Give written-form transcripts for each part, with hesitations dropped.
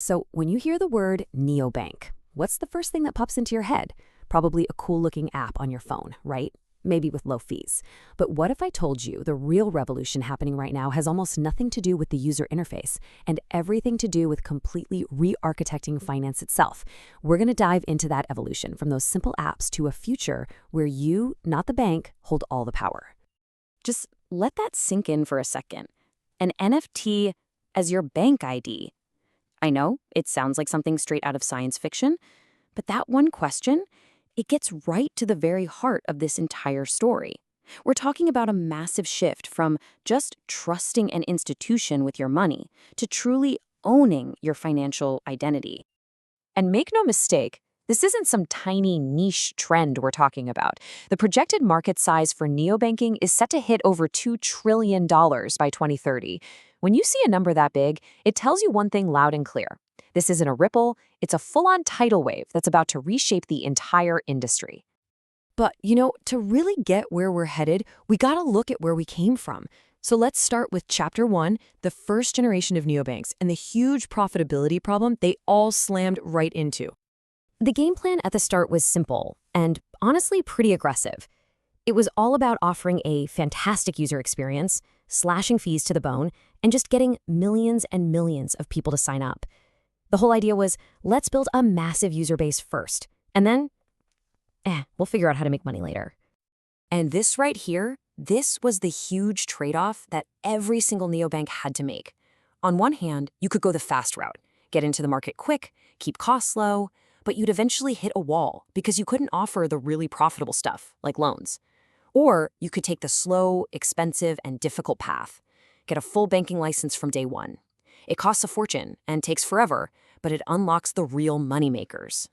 So when you hear the word neobank, what's the first thing that pops into your head? Probably a cool-looking app on your phone, right? Maybe with low fees. But what if I told you the real revolution happening right now has almost nothing to do with the user interface and everything to do with completely re-architecting finance itself? We're going to dive into that evolution from those simple apps to a future where you, not the bank, hold all the power. Just let that sink in for a second. An NFT as your bank ID. I know, it sounds like something straight out of science fiction, but that one question, it gets right to the very heart of this entire story. We're talking about a massive shift from just trusting an institution with your money to truly owning your financial identity. And make no mistake, this isn't some tiny niche trend we're talking about. The projected market size for neobanking is set to hit over $2 trillion by 2030. When you see a number that big, it tells you one thing loud and clear. This isn't a ripple, it's a full-on tidal wave that's about to reshape the entire industry. But, to really get where we're headed, we gotta look at where we came from. So let's start with Chapter 1, the first generation of neobanks, and the huge profitability problem they all slammed right into. The game plan at the start was simple and honestly pretty aggressive. It was all about offering a fantastic user experience, slashing fees to the bone, and just getting millions and millions of people to sign up. The whole idea was, let's build a massive user base first, and then, we'll figure out how to make money later. And this right here, this was the huge trade-off that every single neobank had to make. On one hand, you could go the fast route, get into the market quick, keep costs low, but you'd eventually hit a wall because you couldn't offer the really profitable stuff, like loans. Or you could take the slow, expensive, and difficult path, get a full banking license from day one. It costs a fortune and takes forever, but it unlocks the real moneymakers.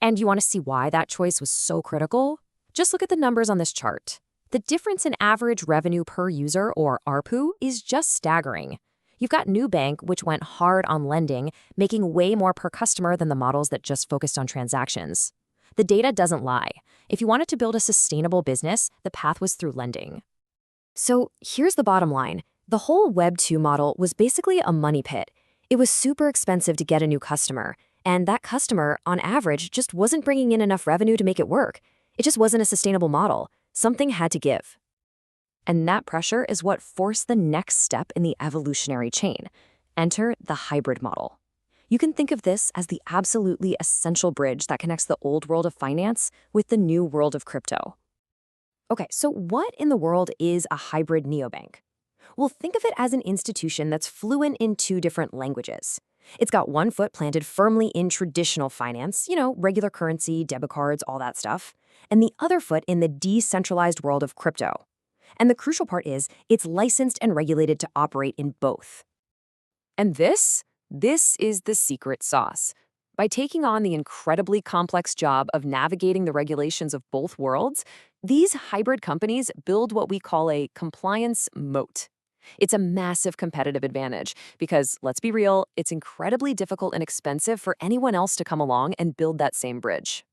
And you want to see why that choice was so critical? Just look at the numbers on this chart. The difference in average revenue per user, or ARPU, is just staggering. You've got Neobank, which went hard on lending, making way more per customer than the models that just focused on transactions. The data doesn't lie. If you wanted to build a sustainable business, the path was through lending. So here's the bottom line. The whole Web 2 model was basically a money pit. It was super expensive to get a new customer, and that customer, on average, just wasn't bringing in enough revenue to make it work. It just wasn't a sustainable model. Something had to give. And that pressure is what forced the next step in the evolutionary chain. Enter the hybrid model. You can think of this as the absolutely essential bridge that connects the old world of finance with the new world of crypto. Okay, so what in the world is a hybrid neobank? Well, think of it as an institution that's fluent in two different languages. It's got one foot planted firmly in traditional finance, regular currency, debit cards, all that stuff, and the other foot in the decentralized world of crypto. And the crucial part is, it's licensed and regulated to operate in both. And this is the secret sauce. By taking on the incredibly complex job of navigating the regulations of both worlds, these hybrid companies build what we call a compliance moat. It's a massive competitive advantage because, let's be real, it's incredibly difficult and expensive for anyone else to come along and build that same bridge.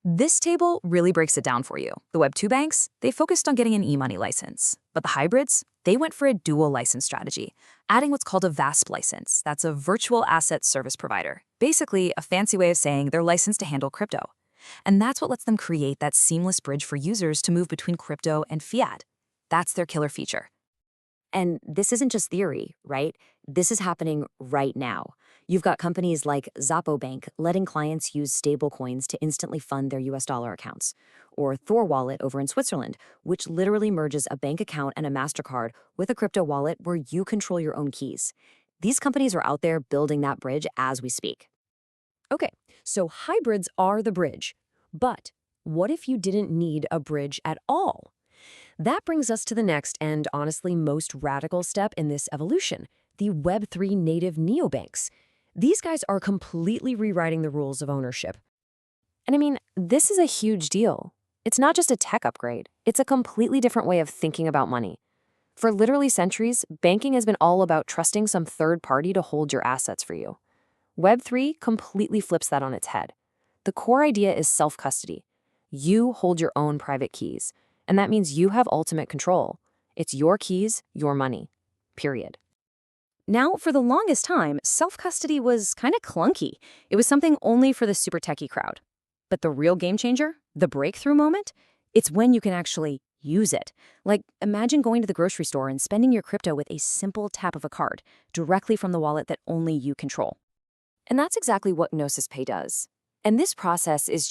This table really breaks it down for you. The Web 2 banks, they focused on getting an e-money license. But the hybrids, they went for a dual license strategy, adding what's called a VASP license. That's a virtual asset service provider. Basically, a fancy way of saying they're licensed to handle crypto. And that's what lets them create that seamless bridge for users to move between crypto and fiat. That's their killer feature. And this isn't just theory, right? This is happening right now. You've got companies like Zappo Bank letting clients use stablecoins to instantly fund their US dollar accounts, or Thor Wallet over in Switzerland, which literally merges a bank account and a MasterCard with a crypto wallet where you control your own keys. These companies are out there building that bridge as we speak. Okay, so hybrids are the bridge. But what if you didn't need a bridge at all? That brings us to the next and honestly most radical step in this evolution, the Web3 native neobanks. These guys are completely rewriting the rules of ownership. And I mean, this is a huge deal. It's not just a tech upgrade, it's a completely different way of thinking about money. For literally centuries, banking has been all about trusting some third party to hold your assets for you. Web3 completely flips that on its head. The core idea is self-custody. You hold your own private keys. And that means you have ultimate control. It's your keys, your money. Period. Now, for the longest time, self-custody was kind of clunky. It was something only for the super techie crowd. But the real game changer, the breakthrough moment, it's when you can actually use it. Like, imagine going to the grocery store and spending your crypto with a simple tap of a card, directly from the wallet that only you control. And that's exactly what Gnosis Pay does. And this process is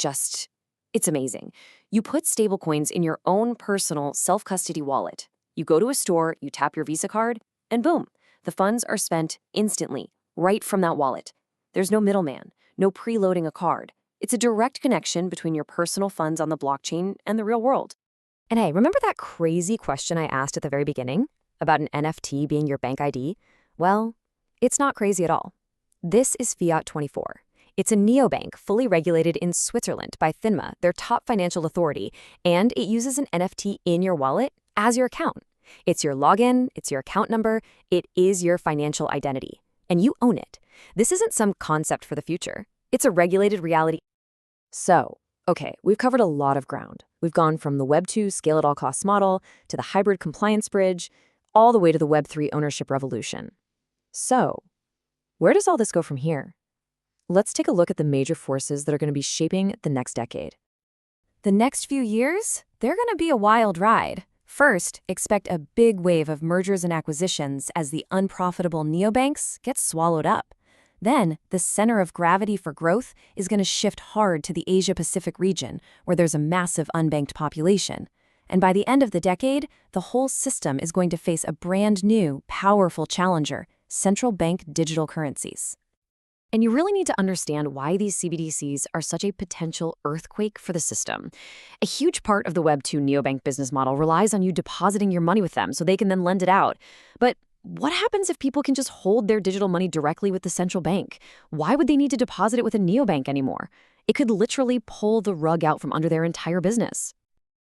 it's amazing. You put stablecoins in your own personal self-custody wallet. You go to a store, you tap your Visa card, and boom, the funds are spent instantly, right from that wallet. There's no middleman, no preloading a card. It's a direct connection between your personal funds on the blockchain and the real world. And hey, remember that crazy question I asked at the very beginning about an NFT being your bank ID? Well, it's not crazy at all. This is Fiat24. It's a neobank fully regulated in Switzerland by FINMA, their top financial authority, and it uses an NFT in your wallet as your account. It's your login, it's your account number, it is your financial identity, and you own it. This isn't some concept for the future. It's a regulated reality. So, okay, we've covered a lot of ground. We've gone from the Web2 scale-at-all-costs model to the hybrid compliance bridge, all the way to the Web3 ownership revolution. So, where does all this go from here? Let's take a look at the major forces that are going to be shaping the next decade. The next few years, they're going to be a wild ride. First, expect a big wave of mergers and acquisitions as the unprofitable neobanks get swallowed up. Then, the center of gravity for growth is going to shift hard to the Asia-Pacific region, where there's a massive unbanked population. And by the end of the decade, the whole system is going to face a brand new, powerful challenger, central bank digital currencies. And you really need to understand why these CBDCs are such a potential earthquake for the system. A huge part of the Web2 neobank business model relies on you depositing your money with them so they can then lend it out. But what happens if people can just hold their digital money directly with the central bank? Why would they need to deposit it with a neobank anymore? It could literally pull the rug out from under their entire business.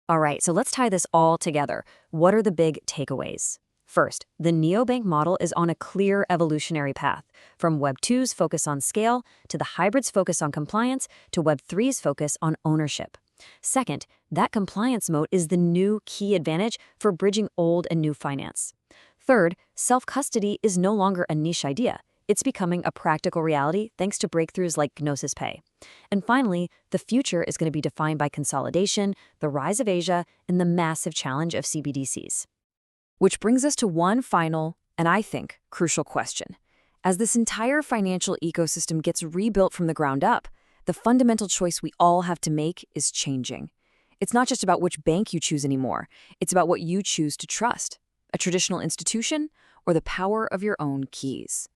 All right, so let's tie this all together. What are the big takeaways? First, the neobank model is on a clear evolutionary path, from Web2's focus on scale to the hybrid's focus on compliance to Web3's focus on ownership. Second, that compliance mode is the new key advantage for bridging old and new finance. Third, self-custody is no longer a niche idea. It's becoming a practical reality thanks to breakthroughs like Gnosis Pay. And finally, the future is going to be defined by consolidation, the rise of Asia, and the massive challenge of CBDCs. Which brings us to one final, and I think, crucial question. As this entire financial ecosystem gets rebuilt from the ground up, the fundamental choice we all have to make is changing. It's not just about which bank you choose anymore. It's about what you choose to trust, a traditional institution or the power of your own keys.